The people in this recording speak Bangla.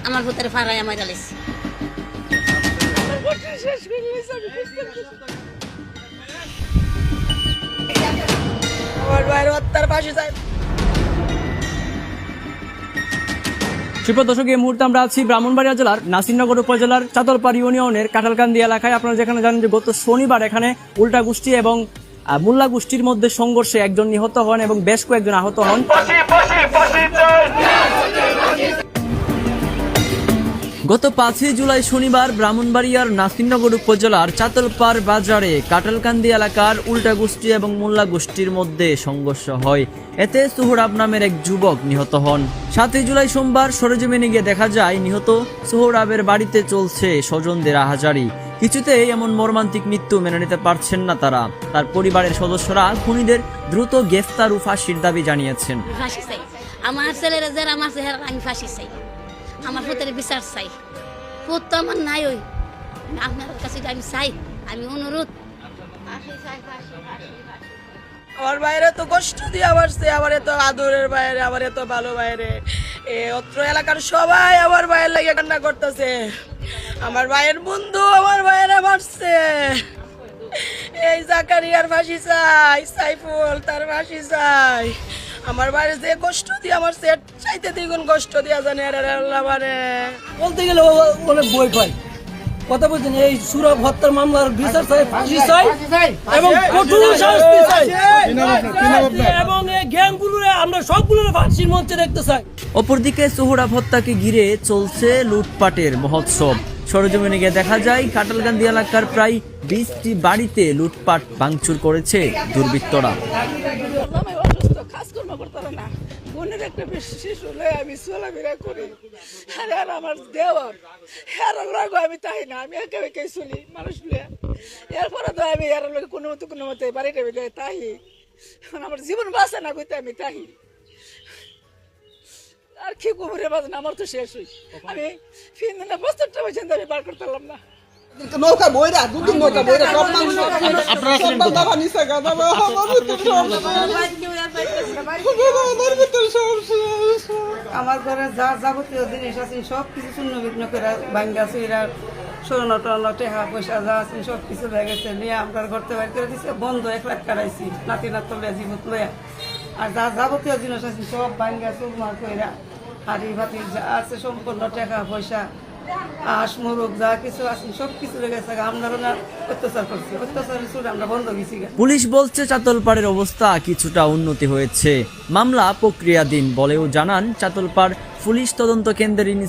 আমার ভূতের ফাড়ায় আমার আলিস আমার ভাইয়ের হত্যার ফাঁসি চাই। সুপ্রিয় দর্শক, এই মুহূর্তে আমরা আছি ব্রাহ্মণবাড়িয়া জেলার নাসিরনগর উপজেলার চাতলপাড় ইউনিয়নের কাঁঠালকান্দি এলাকায়। আপনারা যেখানে জানেন যে গত শনিবার এখানে উল্টা গোষ্ঠী এবং মোল্লা গোষ্ঠীর মধ্যে সংঘর্ষে একজন নিহত হন এবং বেশ কয়েকজন আহত হন। গত 5 জুলাই শনিবার ব্রাহ্মণবাড়িয়ার নাসিরনগর উপজেলার চাতলপাড় বাজারে কাঁঠালকান্দি এলাকার উল্টা গোষ্ঠী এবং মোল্লা গোষ্ঠীর মধ্যে সংঘর্ষ হয়। এতে সোহরাব নামের এক যুবক নিহত হন। 7 জুলাই সোমবার সরেজমিনে গিয়ে দেখা যায় নিহত সোহরাবের বাড়িতে চলছে স্বজনদের আহাজারি। কিছুতেই এমন মর্মান্তিক মৃত্যু মেনে নিতে পারছেন না তারা। তার পরিবারের সদস্যরা খুনিদের দ্রুত গ্রেফতার ও ফাঁসির দাবি জানিয়েছেন। ফাঁসি চাই, আমার ছেলেরা যারা আমার চেহারা আমি ফাঁসি চাই, আমার ভূতের বিচার চাই। ভূত তো আমার নাই, ওই আপনার কাছে আমি চাই, আমি অনুরোধ। আমার ভাইয়ের এত কষ্ট দিয়ে মারছে, আমার এত আদরের বাইরে, আমার এত ভালো বাইরে, অত্র এলাকার সবাই আমার ভাইয়ের লাগে কান্না করতেছে। আমার ভাইয়ের বন্ধু আমার ভাইয়েরা মারছে। এই জাকারিয়ার ফাঁসি চাই, সাইফুল তার ফাঁসি চাই। আমার বাইরে যে কষ্ট দিয়ে আমার সেট চাইতে দ্বিগুণ কষ্ট দিয়া জানে আল্লাহ। মানে বলতে গেলে অনেক বই পাই, কথা বলছেন। এই সুরভ হত্যার মামলার বিচার চাই, ফাঁসি চাই এবং কঠোর শাস্তি চাই এবং এই গ্যাংগুলো আমরা সবগুলো ফাঁসির মঞ্চে দেখতে চাই। অপরদিকে সোহরাব হত্যাকে ঘিরে চলছে লুটপাটের মহোৎসব। সরেজমিনে গিয়ে দেখা যায় কাঁঠালকান্দি এলাকার প্রায় 20টি বাড়িতে লুটপাট ভাঙচুর করেছে দুর্বৃত্তরা। কাজকর্ম করতে না, বোনের একটা বিশেষ হলে আমি চলাফেরা করি। আর আমার দেওয়ার আমি তাই না, আমি একে একে চলি মানুষ এরপরে তো আমি এর লোক কোনো মতে বাড়িটা বেঁধে তাই আমার জীবন বাঁচে না কইতে আমি তাই আর কি কুমুরে বাজে না, আমার তো শেষ হই। আমি 3 দিনে 70টা পর্যন্ত আমি বার করতে পারলাম না। নৌকা বইরা দুটো নৌকা বইরা সব মানুষ আপনারা নিচে গাদা আমার ঘরে যা যাবতীয় জিনিস আছে সব কিছু শূন্য বিঘ্ন করে ভাঙ্গা চুইরা স্বর্ণ টর্ণ টেহা পয়সা যা আছে সব কিছু হয়ে গেছে নিয়ে আমার ঘরতে বাইর করে দিচ্ছে। বন্ধ 1 লাখ কাটাইছি নাতি নাত লইয়া জীবত লইয়া। আর যা যাবতীয় জিনিস আছে সব ভাঙ্গা চুরমার কইরা হাড়ি ভাতি যা আছে সম্পূর্ণ টাকা পয়সা আশ মুরগ যা কিছু আছে সব কিছু লেগেছে। আমরা অত্যাচার করছি, অত্যাচারের সুর আমরা বন্ধ গেছি। পুলিশ বলছে চাতলপাড়ের অবস্থা কিছুটা উন্নতি হয়েছে, মামলা প্রক্রিয়াধীন বলেও জানান চাতলপাড় পুলিশ তদন্ত কেন্দ্রের